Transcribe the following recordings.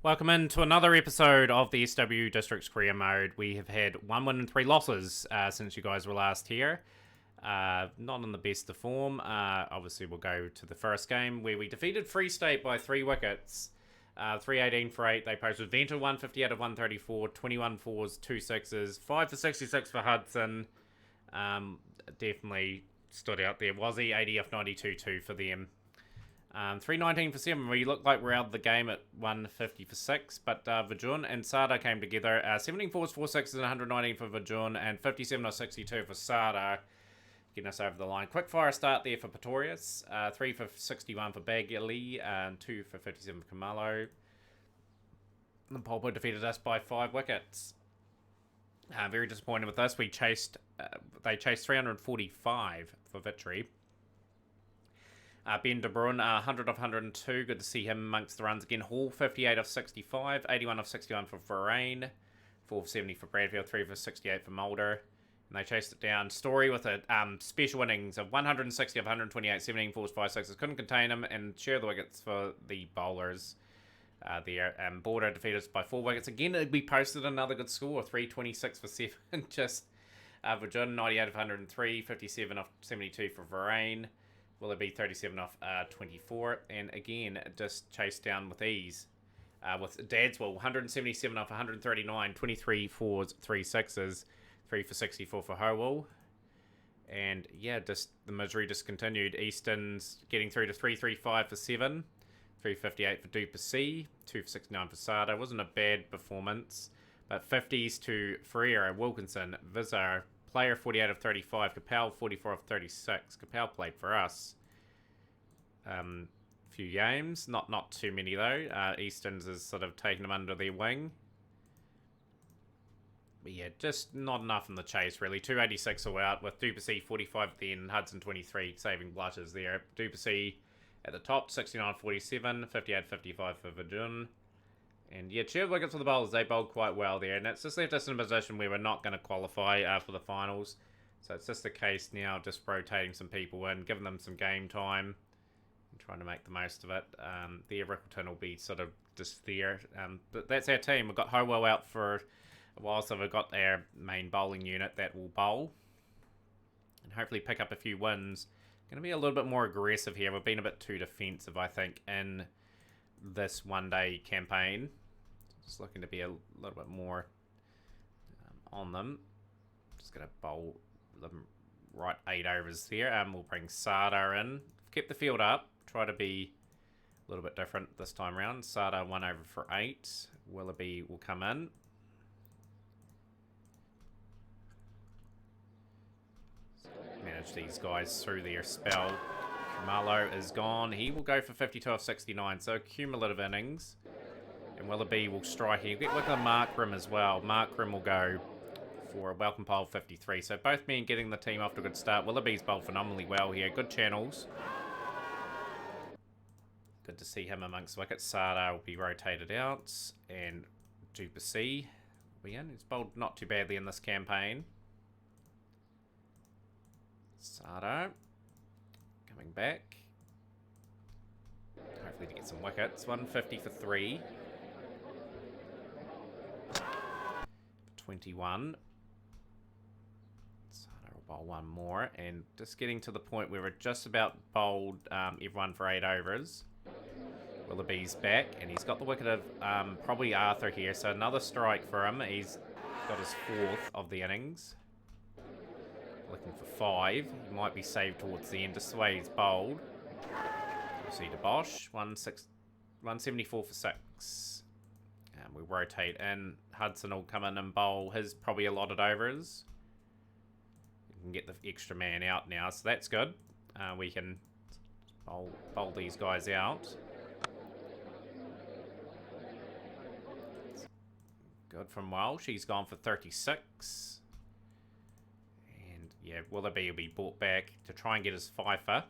Welcome into another episode of the SW Districts Career Mode. We have had 1 win and 3 losses since you guys were last here. Not in the best of form. Obviously, we'll go to the first game where we defeated Free State by 3 wickets. 318 for 8. They posted Venter 150 out of 134, 21 fours, 2 sixes, 5 for 66 for Hudson. Definitely stood out there. Wazzy 80 off 92 2 for them. 319 for 7. We looked like we're out of the game at 150 for 6, but Vajun and Sada came together. 17 fours, 4 sixes, and 119 for Vajun, and 57 or 62 for Sada, getting us over the line. Quick fire start there for Pretorius. 3 for 61 for Bagley, and 2 for 57 for Kamalo. The Polpo defeated us by 5 wickets. Very disappointed with this. They chased 345 for victory. Ben De Bruin, 100 of 102. Good to see him amongst the runs again. Hall, 58 of 65. 81 of 61 for Varane. 4 for 70 for Bradfield. 3 for 68 for Mulder. And they chased it down. Story with a special innings of 160 of 128. 17 fours, 5 sixes. Couldn't contain him and share the wickets for the bowlers there. Border defeated us by 4 wickets. Again, we posted another good score. 326 for 7. Just Virgin, 98 of 103. 57 off 72 for Varane. Will it be 37 off 24? And again, just chased down with ease. With Dadswell, 177 off 139, 23 fours, 3 sixes, 3 for 64 for Howell. And yeah, just the misery just continued. Easton's getting through to 335 for 7, 358 for Duplessis, 2 for 69 for Sada. Wasn't a bad performance, but 50s to Ferreira, Wilkinson, Vizar, Player 48 of 35, Capel 44 of 36. Capel played for us a few games, not too many though. Easton's has sort of taken them under their wing. But yeah, just not enough in the chase really. 286 all out with Duplessis 45 then, Hudson 23 saving blushes there. Duplessis at the top, 69-47, 58-55 for Virgin. And yeah, cheer wickets for the bowlers. They bowled quite well there. And it's just left us in a position where we're not going to qualify for the finals. So it's just a case now just rotating some people in, giving them some game time, and trying to make the most of it. There, Rickleton will be sort of just there. But that's our team. We've got Howell out for a while, so we've got our main bowling unit that will bowl. And hopefully pick up a few wins. Going to be a little bit more aggressive here. We've been a bit too defensive, I think, in this one-day campaign. Just looking to be a little bit more on them. Just going to bowl them right 8 overs there. We'll bring Sada in. Keep the field up. Try to be a little bit different this time around. Sada 1 over for 8. Willoughby will come in. Manage these guys through their spell. Kamalo is gone. He will go for 52 of 69, so cumulative innings. And Willoughby will strike. He'll get with a Markram as well. Markram will go for a welcome pole 53. So both men getting the team off to a good start. Willoughby's bowled phenomenally well here. Good channels. Good to see him amongst wickets. Sada will be rotated out. And Duplessis will be in. He's bowled not too badly in this campaign. Sada coming back. Hopefully to get some wickets. 150 for 3. 21. Sada will bowl one more. And just getting to the point where we're just about bowled everyone for 8 overs. Willoughby's back. And he's got the wicket of probably Arthur here. So another strike for him. He's got his 4th of the innings. Looking for 5. He might be saved towards the end just the way he's bowled. We'll see to Bosch. 174 for 6. And we rotate in. Hudson will come in and bowl his probably allotted overs. We can get the extra man out now, so that's good. We can bowl these guys out. Good from Welsh. He's gone for 36. Yeah, Willoughby will be brought back to try and get his fifer.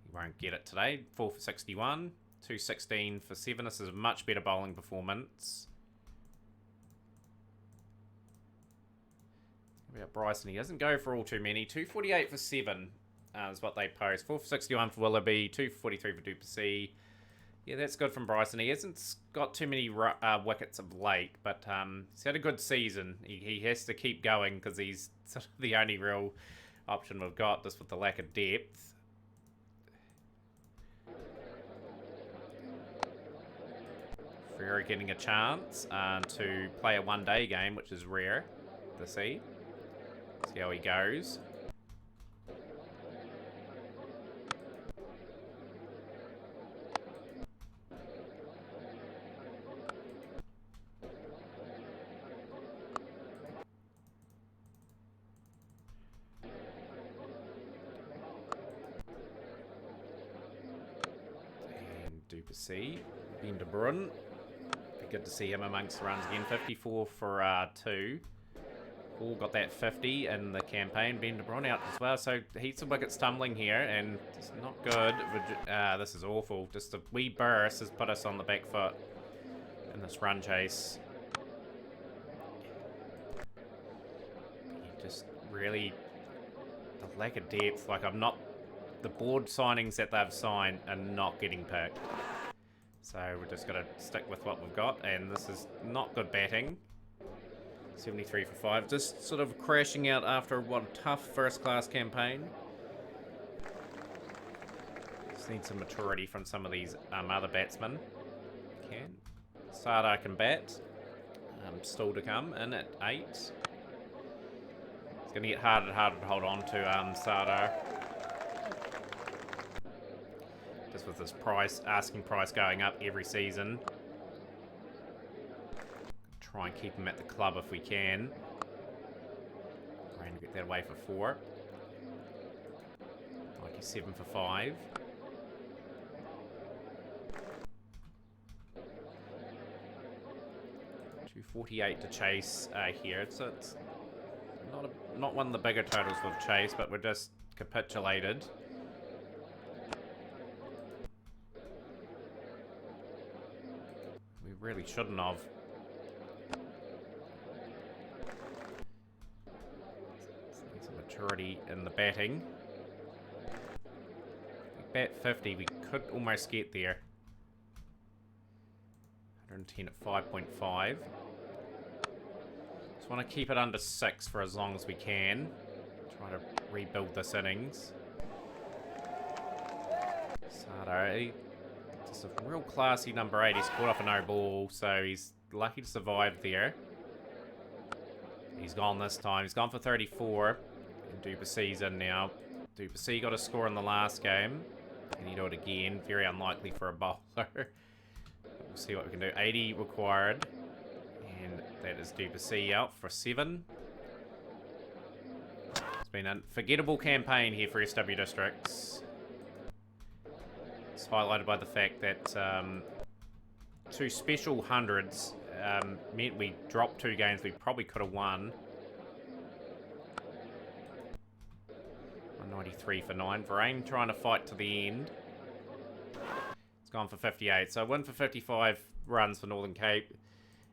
He won't get it today. 4 for 61. 216 for 7. This is a much better bowling performance. How about Bryson? He doesn't go for all too many. 248 for 7 is what they post. 4 for 61 for Willoughby. 2 for 43 for Duplessis. Yeah, that's good from Bryson. He hasn't got too many wickets of late, but he's had a good season. He has to keep going because he's sort of the only real option we've got, just with the lack of depth. Ferreira getting a chance to play a one-day game, which is rare to see. See how he goes. And Duplessis, Ben de Bruin. Good to see him amongst the runs again. 54 for 2. All got that 50 in the campaign. Ben de Bruin out as well. So heaps of wickets tumbling here, and it's not good. This is awful. Just a wee burst has put us on the back foot in this run chase. Just really the lack of depth. Like the board signings that they've signed are not getting picked. So we're just going to stick with what we've got, and this is not good batting. 73 for 5, just sort of crashing out after one tough first-class campaign. Just need some maturity from some of these other batsmen. Sardar can bat. Still to come in at 8. It's going to get harder and harder to hold on to Sardar. Just with this asking price going up every season. Try and keep him at the club if we can. Trying to get that away for 4. 97 for 5. $248 to chase here. So it's not one of the bigger totals we've chased, but we're just capitulated. Really shouldn't have. Some maturity in the batting. We bat 50, we could almost get there. 110 at 5.5. Just want to keep it under 6 for as long as we can. Try to rebuild this innings. Sardar. Just a real classy number 8. He's caught off a no ball, so he's lucky to survive there. He's gone this time. He's gone for 34. And Duplessis in now. Duplessis got a score in the last game. Can he do it again? Very unlikely for a bowler. We'll see what we can do. 80 required. And that is Duplessis out for 7. It's been a forgettable campaign here for SW Districts. It's highlighted by the fact that 2 special hundreds meant we dropped 2 games we probably could have won. 193 for 9. Varane trying to fight to the end. It's gone for 58. So 1 for 55 runs for Northern Cape.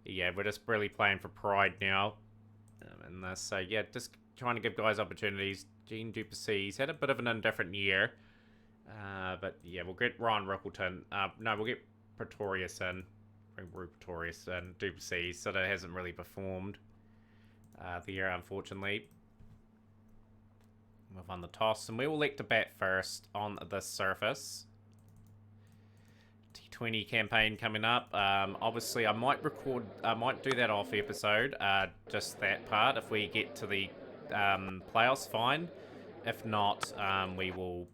Yeah, we're just really playing for pride now in this. So yeah, just trying to give guys opportunities. Gene Duplessis had a bit of an indifferent year. But yeah, we'll get Ryan Rickleton. No, we'll get Pretorius in. Bring Pretorius and Duplessis. So that hasn't really performed there, unfortunately. We've won the toss, and we will elect to bat first on this surface. T20 campaign coming up. Obviously, I might do that off episode. Just that part. If we get to the playoffs, fine. If not, we will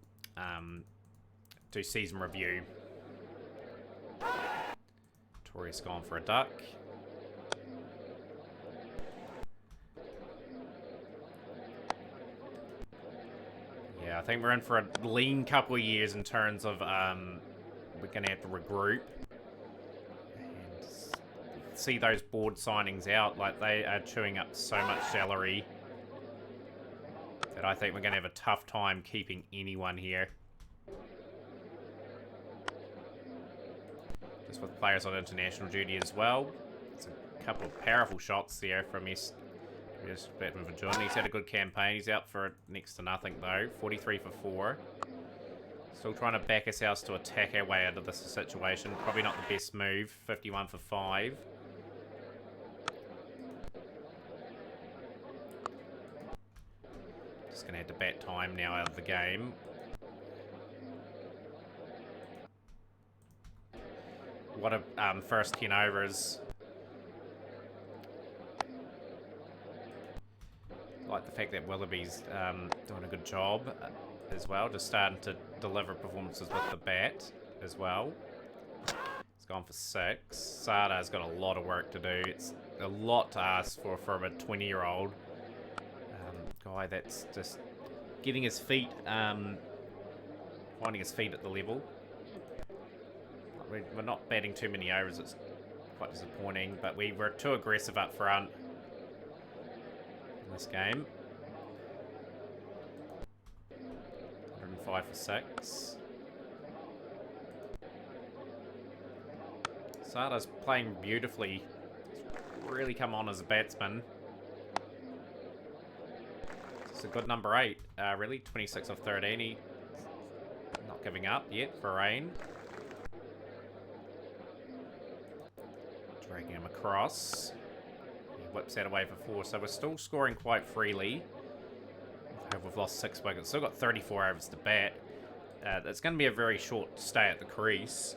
do season review. Tori's gone for a duck. Yeah, I think we're in for a lean couple of years in terms of we're going to have to regroup and see those board signings out. Like, they are chewing up so much salary that I think we're going to have a tough time keeping anyone here. Just with players on international duty as well. It's a couple of powerful shots there from Just batting for John. He's had a good campaign. He's out for next to nothing though. 43 for 4. Still trying to back ourselves to attack our way out of this situation. Probably not the best move. 51 for 5. Just going to have to bat time now out of the game. What a first 10 overs. Like the fact that Willoughby's doing a good job as well, just starting to deliver performances with the bat as well. It's gone for 6. Sada's got a lot of work to do. It's a lot to ask for from a 20-year-old guy that's just getting his feet, finding his feet at the level. We're not batting too many overs. It's quite disappointing, but we were too aggressive up front in this game. 105 for 6. Sada's playing beautifully. He's really come on as a batsman. It's a good number 8, really. 26 of 13. He's not giving up yet for Rain. Dragging him across. He whips that away for 4, so we're still scoring quite freely. We've lost 6 wickets. Still got 34 overs to bat. It's going to be a very short stay at the crease.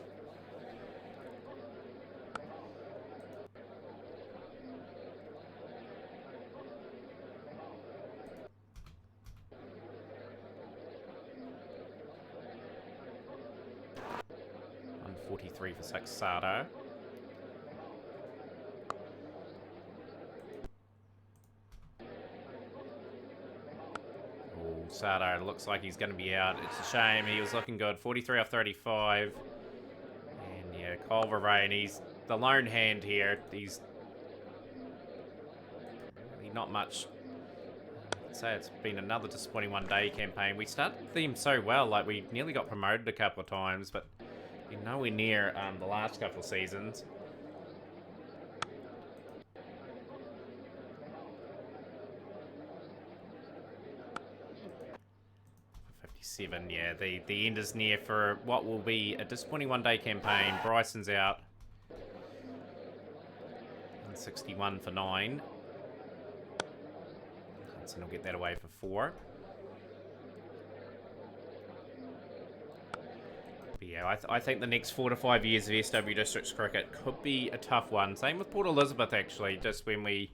$143 for 6, Sada. Sada looks like he's going to be out. It's a shame. He was looking good. 43 off 35. And yeah, Culver Rain, he's the lone hand here. He's really not much. I'd say it's been another disappointing one-day campaign. We started them so well. Like, we nearly got promoted a couple of times, but we're nowhere near the last couple of seasons. 7, yeah, the end is near for what will be a disappointing one-day campaign. Bryson's out. 161 for 9. Hudson will get that away for 4. But yeah, I think the next 4 to 5 years of SW Districts cricket could be a tough one. Same with Port Elizabeth, actually, just when we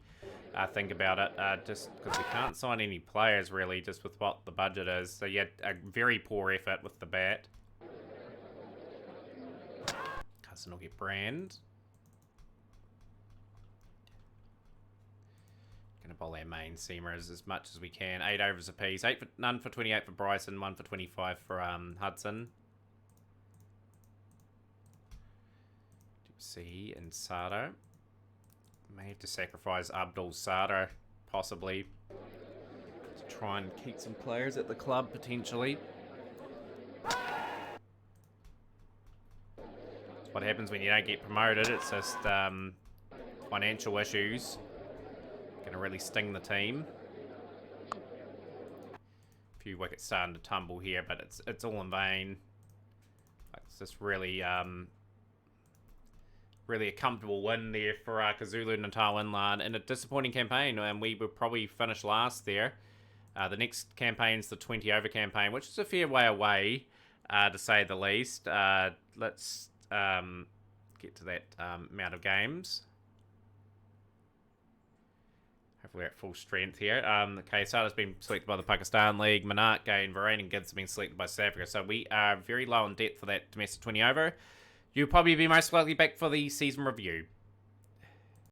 think about it, just because we can't sign any players really, just with what the budget is. So yeah, a very poor effort with the bat. Cousin will get Brand. Gonna bowl our main seamers as much as we can. 8 overs apiece. None for 28 for Bryson, 1 for 25 for Hudson. C and Sada. May have to sacrifice Abdul Sada, possibly, to try and keep some players at the club, potentially. It's what happens when you don't get promoted. It's just financial issues. Going to really sting the team. A few wickets starting to tumble here, but it's all in vain. It's just really really a comfortable win there for KwaZulu Natal Inland in a disappointing campaign, and we would probably finish last there. The next campaign's the 20 over campaign, which is a fair way away, to say the least. Let's get to that amount of games. Hopefully we're at full strength here. Okay, Sada's been selected by the Pakistan League. Manak, Gain, Varane and Gibbs have been selected by South Africa, so we are very low on depth for that domestic 20 over. You'll probably be most likely back for the season review.